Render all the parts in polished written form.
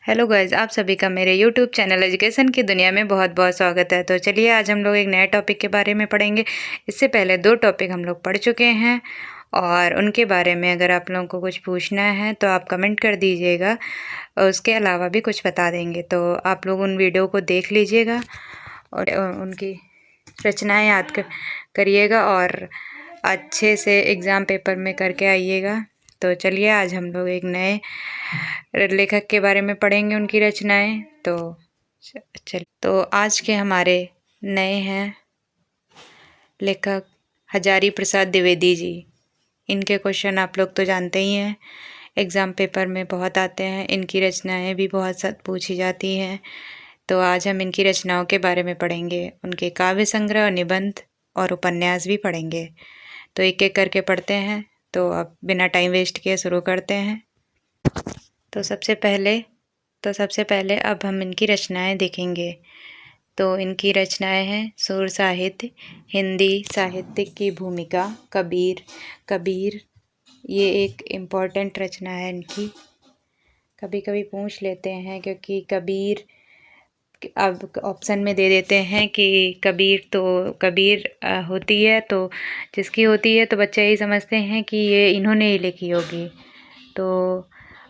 Hello guys, आप सभी का मेरे यूट्यूब चैनल एजुकेशन की दुनिया में बहुत बहुत स्वागत है। तो चलिए आज हम लोग एक नए टॉपिक के बारे में पढ़ेंगे। इससे पहले 2 टॉपिक हम लोग पढ़ चुके हैं और उनके बारे में अगर आप लोगों को कुछ पूछना है तो आप कमेंट कर दीजिएगा और उसके अलावा भी कुछ बता देंगे। तो आप लोग उन वीडियो को देख लीजिएगा और उनकी रचनाएँ याद करिएगा और अच्छे से एग्ज़ाम पेपर में करके आइएगा। तो चलिए आज हम लोग एक नए लेखक के बारे में पढ़ेंगे, उनकी रचनाएं। तो आज के हमारे नए हैं लेखक हजारी प्रसाद द्विवेदी जी। इनके क्वेश्चन आप लोग तो जानते ही हैं, एग्ज़ाम पेपर में बहुत आते हैं। इनकी रचनाएं भी बहुत पूछी जाती हैं। तो आज हम इनकी रचनाओं के बारे में पढ़ेंगे, उनके काव्य संग्रह, निबंध और उपन्यास भी पढ़ेंगे। तो एक एक करके पढ़ते हैं। तो अब बिना टाइम वेस्ट किए शुरू करते हैं। तो सबसे पहले अब हम इनकी रचनाएं देखेंगे। तो इनकी रचनाएं हैं सुर साहित्य, हिंदी साहित्य की भूमिका, कबीर ये एक इम्पॉर्टेंट रचना है इनकी। कभी कभी पूछ लेते हैं क्योंकि कबीर अब ऑप्शन में दे देते हैं कि कबीर होती है, तो जिसकी होती है तो बच्चे यही समझते हैं कि ये इन्होंने ही लिखी होगी। तो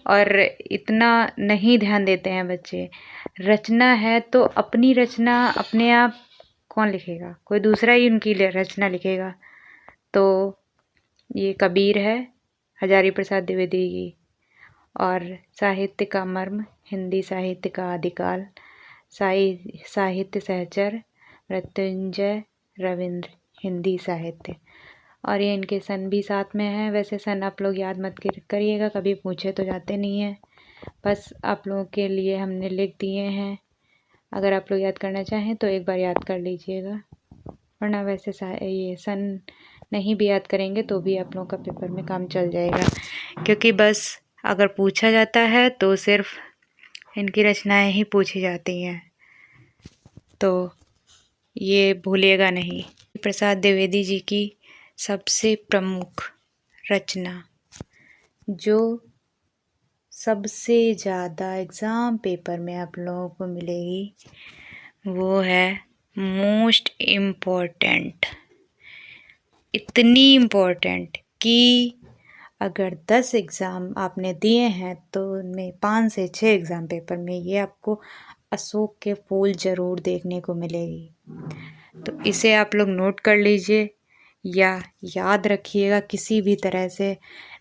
और इतना नहीं ध्यान देते हैं बच्चे। रचना है तो अपनी रचना अपने आप कौन लिखेगा, कोई दूसरा ही उनकी रचना लिखेगा। तो ये कबीर है हजारी प्रसाद द्विवेदी की। और साहित्य का मर्म, हिंदी साहित्य का आदिकाल, साहित्य सहचर मृत्युंजय रविंद्र, हिंदी साहित्य। और ये इनके सन भी साथ में है। वैसे सन आप लोग याद मत करिएगा, कभी पूछे तो जाते नहीं हैं, बस आप लोगों के लिए हमने लिख दिए हैं। अगर आप लोग याद करना चाहें तो एक बार याद कर लीजिएगा, वरना वैसे ये सन नहीं भी याद करेंगे तो भी आप लोगों का पेपर में काम चल जाएगा। क्योंकि बस अगर पूछा जाता है तो सिर्फ इनकी रचनाएं ही पूछी जाती हैं, तो ये भूलिएगा नहीं। प्रसाद द्विवेदी जी की सबसे प्रमुख रचना जो सबसे ज़्यादा एग्ज़ाम पेपर में आप लोगों को मिलेगी वो है मोस्ट इम्पोर्टेंट। इतनी इम्पोर्टेंट कि अगर 10 एग्ज़ाम आपने दिए हैं तो उनमें 5 से 6 एग्ज़ाम पेपर में ये आपको अशोक के फूल ज़रूर देखने को मिलेगी। तो इसे आप लोग नोट कर लीजिए या याद रखिएगा किसी भी तरह से,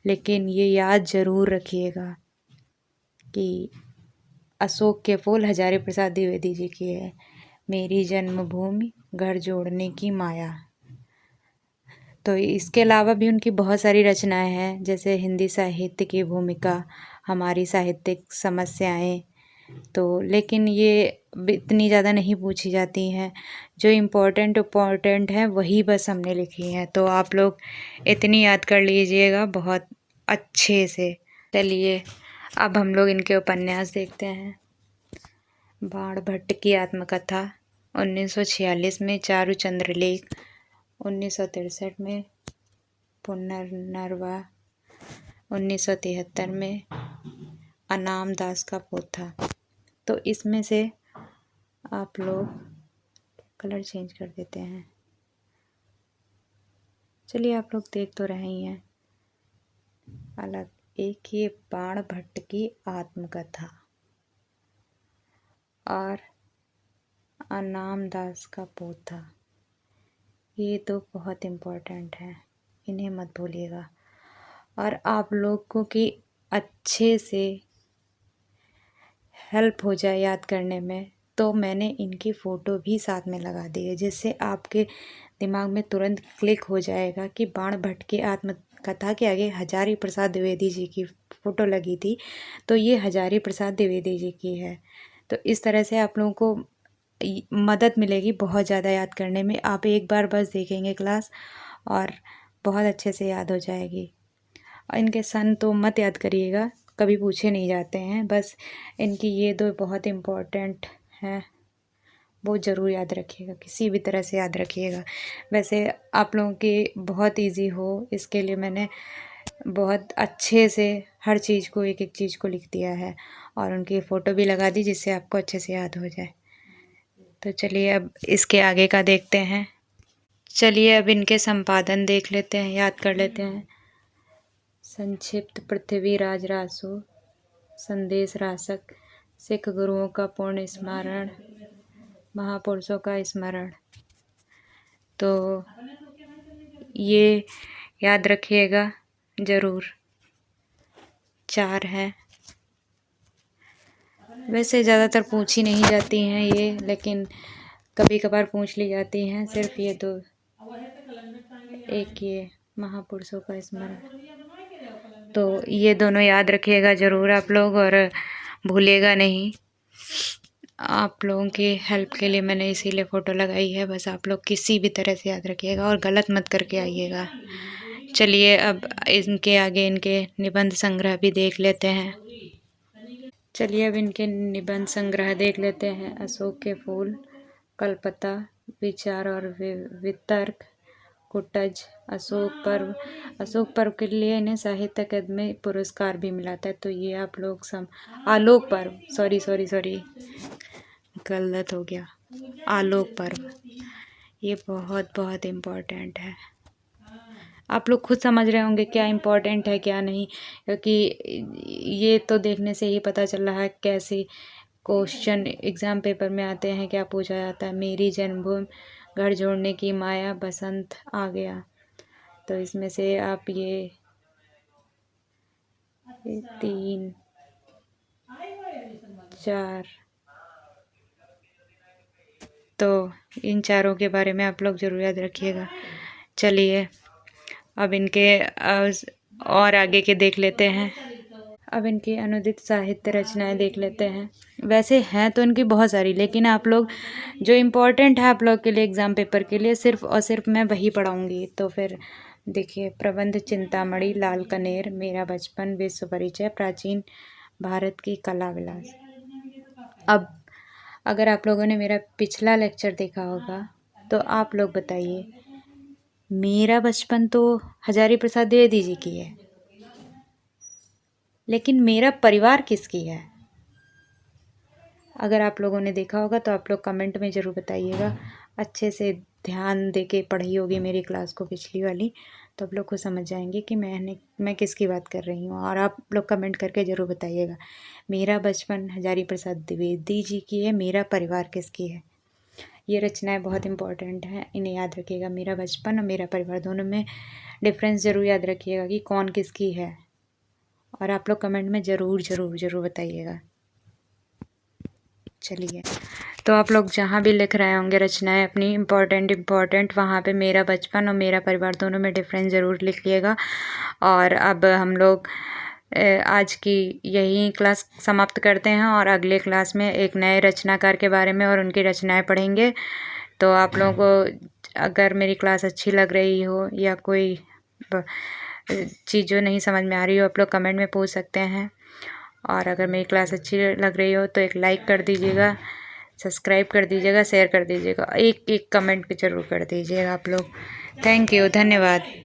लेकिन ये याद ज़रूर रखिएगा कि अशोक के फूल हजारी प्रसाद द्विवेदी जी की है। मेरी जन्मभूमि घर जोड़ने की माया। तो इसके अलावा भी उनकी बहुत सारी रचनाएं हैं, जैसे हिंदी साहित्य की भूमिका, हमारी साहित्यिक समस्याएं। तो लेकिन ये इतनी ज़्यादा नहीं पूछी जाती हैं। जो इम्पोर्टेंट है वही बस हमने लिखी हैं। तो आप लोग इतनी याद कर लीजिएगा बहुत अच्छे से। चलिए अब हम लोग इनके उपन्यास देखते हैं। बाण भट्ट की आत्मकथा 1946 में, चारुचंद्र लेख 1963 में, पुनर्नवा 1973 में, अनाम दास का पोथा। तो इसमें से आप लोग कलर चेंज कर देते हैं। चलिए आप लोग देख तो रहे ही हैं। अलग एक ही बाण भट्ट की आत्मकथा और अनाम दास का पोथा, ये तो बहुत इम्पोर्टेंट है, इन्हें मत भूलिएगा। और आप लोगों की अच्छे से हेल्प हो जाए याद करने में, तो मैंने इनकी फ़ोटो भी साथ में लगा दी है, जिससे आपके दिमाग में तुरंत क्लिक हो जाएगा कि बाण भट्ट की आत्मकथा के आगे हजारी प्रसाद द्विवेदी जी की फ़ोटो लगी थी, तो ये हजारी प्रसाद द्विवेदी जी की है। तो इस तरह से आप लोगों को मदद मिलेगी बहुत ज़्यादा याद करने में। आप एक बार बस देखेंगे क्लास और बहुत अच्छे से याद हो जाएगी। और इनके सन तो मत याद करिएगा, कभी पूछे नहीं जाते हैं। बस इनकी ये 2 बहुत इम्पोर्टेंट हैं, वो ज़रूर याद रखिएगा, किसी भी तरह से याद रखिएगा। वैसे आप लोगों की बहुत इजी हो इसके लिए मैंने बहुत अच्छे से हर चीज़ को, एक एक चीज़ को लिख दिया है, और उनकी फ़ोटो भी लगा दी जिससे आपको अच्छे से याद हो जाए। तो चलिए अब इसके आगे का देखते हैं। चलिए अब इनके संपादन देख लेते हैं, याद कर लेते हैं। संक्षिप्त पृथ्वीराज रासो, संदेश रासक, सिख गुरुओं का पूर्ण स्मरण, महापुरुषों का स्मरण। तो ये याद रखिएगा ज़रूर। 4 हैं। वैसे ज़्यादातर पूछी नहीं जाती हैं ये, लेकिन कभी कभार पूछ ली जाती हैं। सिर्फ ये 2, एक ये महापुरुषों का स्मरण। तो ये दोनों याद रखिएगा ज़रूर आप लोग, और भूलिएगा नहीं। आप लोगों की हेल्प के लिए मैंने इसीलिए फ़ोटो लगाई है। बस आप लोग किसी भी तरह से याद रखिएगा और गलत मत करके आइएगा। चलिए अब इनके आगे इनके निबंध संग्रह भी देख लेते हैं। चलिए अब इनके निबंध संग्रह देख लेते हैं। अशोक के फूल, कलपता, विचार और वितर्क, कुटज, अशोक पर्व के लिए इन्हें साहित्य अकादमी पुरस्कार भी मिला था। तो ये आप लोग आलोक पर्व, सॉरी गलत हो गया, आलोक पर्व, ये बहुत बहुत इम्पोर्टेंट है। आप लोग खुद समझ रहे होंगे क्या इम्पोर्टेंट है क्या नहीं, क्योंकि ये तो देखने से ही पता चल रहा है कैसे क्वेश्चन एग्ज़ाम पेपर में आते हैं, क्या पूछा जाता है। मेरी जन्मभूमि, घर जोड़ने की माया, बसंत आ गया। तो इसमें से आप ये 3, 4, तो इन चारों के बारे में आप लोग ज़रूर याद रखिएगा। चलिए अब इनके और आगे के देख लेते हैं। अब इनकी अनुदित साहित्य रचनाएं देख लेते हैं। वैसे हैं तो इनकी बहुत सारी, लेकिन आप लोग जो इम्पोर्टेंट है आप लोग के लिए एग्ज़ाम पेपर के लिए, सिर्फ और सिर्फ मैं वही पढ़ाऊँगी। तो फिर देखिए, प्रबंध चिंतामणि, लाल कनेर, मेरा बचपन, विश्व परिचय, प्राचीन भारत की कला विलास। अब अगर आप लोगों ने मेरा पिछला लेक्चर देखा होगा तो आप लोग बताइए, मेरा बचपन तो हजारी प्रसाद द्विवेदी जी की है, लेकिन मेरा परिवार किसकी है? अगर आप लोगों ने देखा होगा तो आप लोग कमेंट में ज़रूर बताइएगा। अच्छे से ध्यान दे के पढ़ी होगी मेरी क्लास को पिछली वाली, तो आप लोग को समझ जाएंगे कि मैं किसकी बात कर रही हूँ। और आप लोग कमेंट करके ज़रूर बताइएगा, मेरा बचपन हजारी प्रसाद द्विवेदी जी की है, मेरा परिवार किसकी है। ये रचनाएं बहुत इंपॉर्टेंट हैं, इन्हें याद रखिएगा। मेरा बचपन और मेरा परिवार दोनों में डिफरेंस ज़रूर याद रखिएगा कि कौन किसकी है, और आप लोग कमेंट में ज़रूर बताइएगा। चलिए, तो आप लोग जहाँ भी लिख रहे होंगे रचनाएं अपनी इम्पॉर्टेंट, वहाँ पे मेरा बचपन और मेरा परिवार दोनों में डिफरेंस ज़रूर लिखिएगा। और अब हम लोग आज की यही क्लास समाप्त करते हैं, और अगले क्लास में एक नए रचनाकार के बारे में और उनकी रचनाएं पढ़ेंगे। तो आप लोगों को अगर मेरी क्लास अच्छी लग रही हो या कोई चीज़ जो नहीं समझ में आ रही हो, आप लोग कमेंट में पूछ सकते हैं। और अगर मेरी क्लास अच्छी लग रही हो तो एक लाइक कर दीजिएगा, सब्सक्राइब कर दीजिएगा, शेयर कर दीजिएगा, एक कमेंट ज़रूर कर दीजिएगा आप लोग। थैंक यू, धन्यवाद।